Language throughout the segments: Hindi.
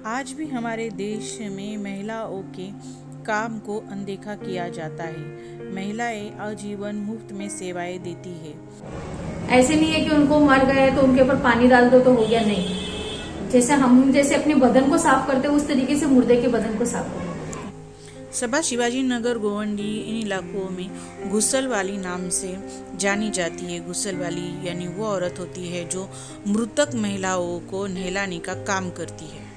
आज भी हमारे देश में महिलाओं के काम को अनदेखा किया जाता है। महिलाएं आजीवन मुफ्त में सेवाएं देती है। ऐसे नहीं है कि उनको मर गए तो उनके ऊपर पानी डाल दो तो हो गया, नहीं। जैसे हम अपने बदन को साफ करते हैं उस तरीके से मुर्दे के बदन को साफ करें। सभा शिवाजी नगर गोवंडी इन इलाकों में गुस्सलवाली नाम से जानी जाती है। गुस्सलवाली यानी वो औरत होती है जो मृतक महिलाओं को नहलाने का काम करती है।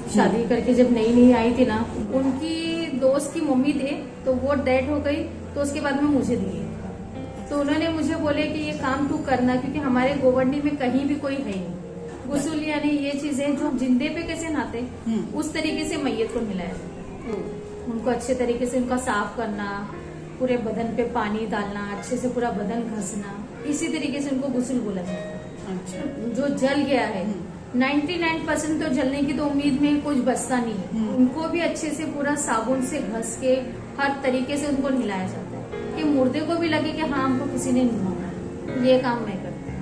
शादी करके जब नई नई आई थी ना, उनकी दोस्त की मम्मी थे तो वो डेड हो गई, तो उसके बाद में मुझे दिए। तो उन्होंने मुझे बोले कि ये काम तू करना, क्योंकि हमारे गोवंडी में कहीं भी कोई है नहीं। गुस्ल यानी ये चीजें जो जिंदे पे कैसे नहाते उस तरीके से मैयत को मिलाया जाता है। उनको अच्छे तरीके से उनका साफ करना, पूरे बदन पे पानी डालना, अच्छे से पूरा बदन घसना, इसी तरीके से उनको गुस्ल बोला जाता है। अच्छा। जो जल गया है 99% तो जलने की तो उम्मीद में कुछ बचता नहीं। उनको भी अच्छे से पूरा साबुन से घस के हर तरीके से उनको नहलाया जाता है कि मुर्दे को भी लगे कि हाँ हमको किसी ने नहलाया। ये काम मैं करती हूँ।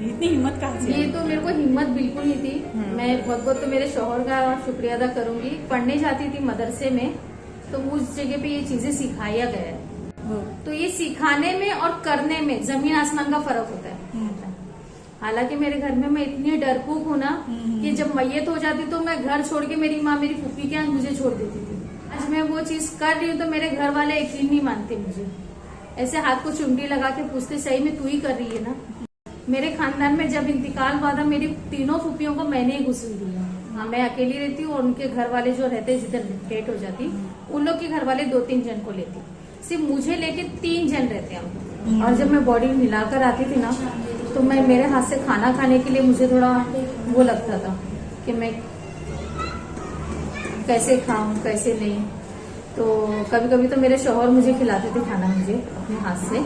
इतनी हिम्मत कहाँ से? ये तो मेरे को हिम्मत बिल्कुल नहीं थी। मैं बहुत बहुत तो मेरे शौहर का शुक्रिया अदा करूंगी। पढ़ने जाती थी मदरसे में, तो उस जगह पे ये चीजें सिखाया गया है। तो ये सिखाने में और करने में जमीन आसमान का फर्क होता है। हालांकि मेरे घर में मैं इतनी डरपोक हूँ ना कि जब मैयत हो जाती तो मैं घर छोड़ के मेरी माँ मेरी फूफी के यहाँ मुझे छोड़ देती थी। आज मैं वो चीज कर रही हूँ तो मेरे घर वाले यकीन नहीं मानते मुझे। ऐसे हाथ को चुंडी लगा के पूछते, सही में तू ही कर रही है ना? मेरे खानदान में जब इंतकाल हुआ था मेरी तीनों फूफियों को मैंने ही गुस्ल दिया। हाँ, मैं अकेली रहती हूँ और उनके घर वाले जो रहते जिधर डेट हो जाती उन लोग के घर वाले 2-3 जन को लेते, सिर्फ मुझे लेके 3 जन रहते हैं। और जब मैं बॉडी मिलाकर आती थी ना तो मैं मेरे हाथ से खाना खाने के लिए मुझे थोड़ा वो लगता था कि मैं कैसे खाऊं कैसे नहीं। तो कभी कभी तो मेरे शौहर मुझे खिलाते थे खाना मुझे अपने हाथ से,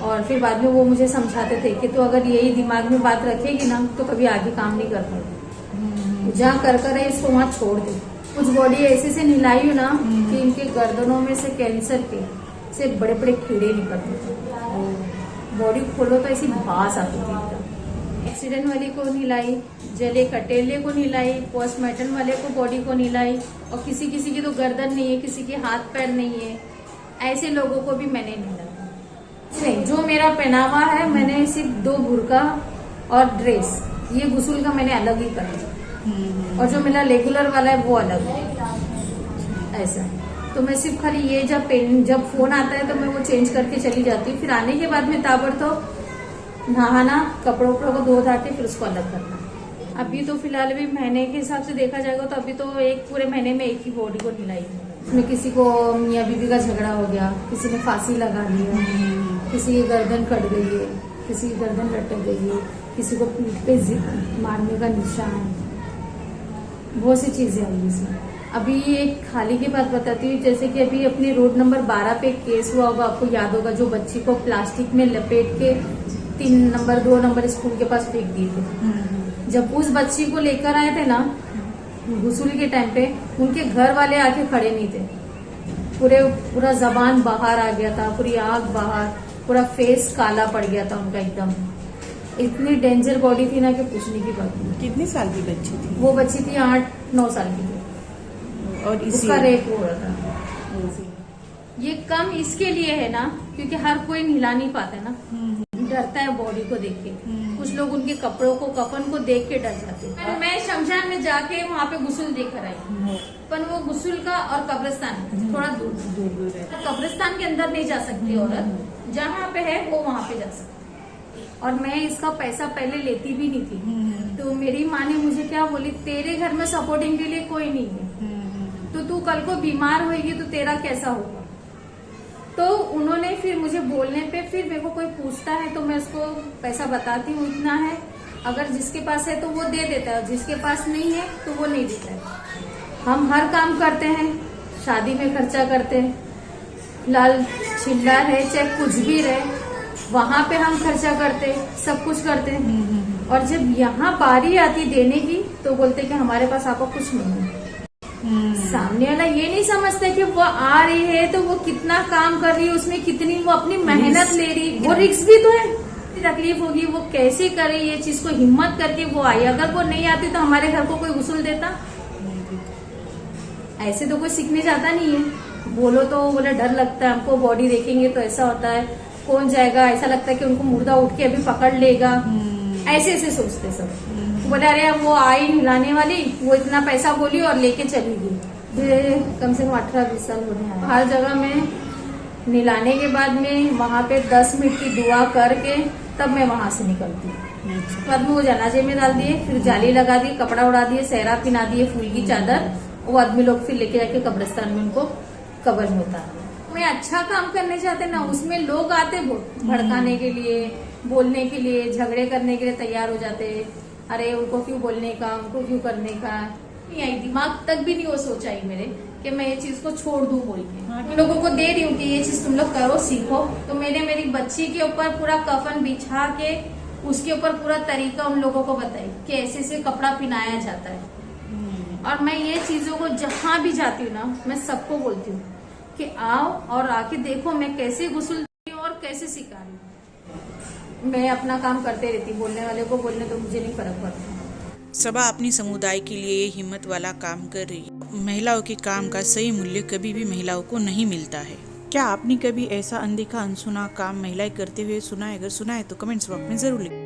और फिर बाद में वो मुझे समझाते थे कि तो अगर यही दिमाग में बात रखेगी ना तो कभी आगे काम नहीं कर पाएगी। जहाँ कर है इसको वहाँ छोड़ दे। कुछ बॉडी ऐसे से नहलाई हो ना कि इनके गर्दनों में से कैंसर के से बड़े बड़े कीड़े निकलते थे। बॉडी खोलो तो ऐसी बास आती थी एकदम। एक्सीडेंट वाली को नहलाई, जले कटेले को नहलाई, पोस्टमार्टम वाले को बॉडी को नहलाई, और किसी किसी की तो गर्दन नहीं है, किसी के हाथ पैर नहीं है, ऐसे लोगों को भी मैंने नहलाया। नहीं, जो मेरा पहनावा है मैंने सिर्फ 2 बुर्का और ड्रेस, ये गुस्ल का मैंने अलग ही करा, और जो मेरा रेगुलर वाला है वो अलग है। ऐसा तो मैं सिर्फ खाली ये जब फोन आता है तो मैं वो चेंज करके चली जाती हूँ। फिर आने के बाद में ताबड़तोड़ नहाना, कपड़ों को धो धा के फिर उसको अलग करना। अभी तो फिलहाल भी महीने के हिसाब से देखा जाएगा तो अभी तो एक पूरे महीने में एक ही बॉडी को नहलाई। उसमें किसी को मियाँ बीवी का झगड़ा हो गया, किसी ने फांसी लगा लिया, किसी की गर्दन कट गई है, किसी की गर्दन लटक गई है, किसी को पीठ पे मारने का निशान, बहुत सी चीजें आई इसमें। अभी एक खाली की बात बताती हूँ, जैसे कि अभी अपने रोड नंबर 12 पे केस हुआ होगा, आपको याद होगा, जो बच्ची को प्लास्टिक में लपेट के 3 नंबर 2 नंबर स्कूल के पास फेंक दिए थे। जब उस बच्ची को लेकर आए थे ना गुस्ल के टाइम पे, उनके घर वाले आके खड़े नहीं थे। पूरा जबान बाहर आ गया था, पूरी आंख बाहर, पूरा फेस काला पड़ गया था उनका एकदम। इतनी डेंजर बॉडी थी ना कि पूछने की बात नहीं। कितनी साल की बच्ची थी? वो बच्ची थी 8-9 साल की थी, और उसका रेप हो रहा था। ये कम इसके लिए है ना क्योंकि हर कोई नहला नहीं पाता है ना, डरता है बॉडी को देख के। कुछ लोग उनके कपड़ों को, कफन को देख के डर जाते हैं। मैं शमशान में जाके वहाँ पे गुस्ल देकर आई, पर वो गुस्ल का और कब्रिस्तान थोड़ा दूर है। कब्रिस्तान के अंदर नहीं जा सकती औरत, जहाँ पे है वो वहाँ पे जा सकती। और मैं इसका पैसा पहले लेती भी नहीं थी। तो मेरी माँ ने मुझे क्या बोली, तेरे घर में सपोर्टिंग के लिए कोई नहीं है, तो तू कल को बीमार होगी तो तेरा कैसा होगा। तो उन्होंने फिर मुझे बोलने पे फिर मेरे को कोई पूछता है तो मैं उसको पैसा बताती हूँ, इतना है, अगर जिसके पास है तो वो दे देता है, जिसके पास नहीं है तो वो नहीं देता है। हम हर काम करते हैं, शादी में खर्चा करते हैं, लाल चिल्ला रहे चाहे कुछ भी रहे, वहां पे हम खर्चा करते, सब कुछ करते हैं। और जब यहाँ बारी आती देने की तो बोलते कि हमारे पास आपका कुछ नहीं है। सामने वाला ये नहीं समझता कि वो आ रही है तो वो कितना काम कर रही है, उसमें कितनी वो अपनी मेहनत ले रही है, वो रिस्क भी तो है। तकलीफ होगी वो कैसे करे, ये चीज को हिम्मत करके वो आई। अगर वो नहीं आती तो हमारे घर को कोई उसूल देता? ऐसे तो कोई सीखने जाता नहीं है। बोलो तो बोले डर लगता है हमको, बॉडी देखेंगे तो ऐसा होता है, कौन जाएगा, ऐसा लगता है कि उनको मुर्दा उठ के अभी पकड़ लेगा, ऐसे ऐसे सोचते सब। तो बोले अरे वो आई हिलाने वाली, वो इतना पैसा बोली और लेके चली गई। ये कम से कम 18-20 साल होने आए। हर जगह में नहलाने के बाद में वहाँ पे 10 मिनट की दुआ करके तब मैं वहां से निकलती हूँ। बाद में वो जनाजे में डाल दिए, फिर जाली लगा दी, कपड़ा उड़ा दिए, सहरा पिना दिए, फूल की चादर, वो आदमी लोग फिर लेके जाके कब्रिस्तान में उनको कब्र में उतारा। मैं अच्छा काम करने चाहते ना, उसमें लोग आते भड़काने के लिए, बोलने के लिए, झगड़े करने के लिए तैयार हो जाते। अरे उनको क्यों बोलने का, उनको क्यों करने का, नहीं आई दिमाग तक भी नहीं वो सोचा ही मेरे कि मैं ये चीज को छोड़ दूं बोल के। लोगों को दे रही हूँ कि ये चीज तुम लोग करो, सीखो। तो मैंने मेरी बच्ची के ऊपर पूरा कफन बिछा के उसके ऊपर पूरा तरीका उन लोगों को बताई कि ऐसे से कपड़ा पहनाया जाता है। और मैं ये चीजों को जहां भी जाती हूँ ना, मैं सबको बोलती हूँ कि आओ और आके देखो मैं कैसे गुस्ल और कैसे सिखा रही हूँ। मैं अपना काम करते रहती, बोलने वाले को बोलने तो मुझे नहीं फर्क पड़ता। सबा अपनी समुदाय के लिए ये हिम्मत वाला काम कर रही है। महिलाओं के काम का सही मूल्य कभी भी महिलाओं को नहीं मिलता है। क्या आपने कभी ऐसा अनदेखा अनसुना काम महिलाएं करते हुए सुना है? अगर सुना है तो कमेंट्स बॉक्स में जरूर लिखें।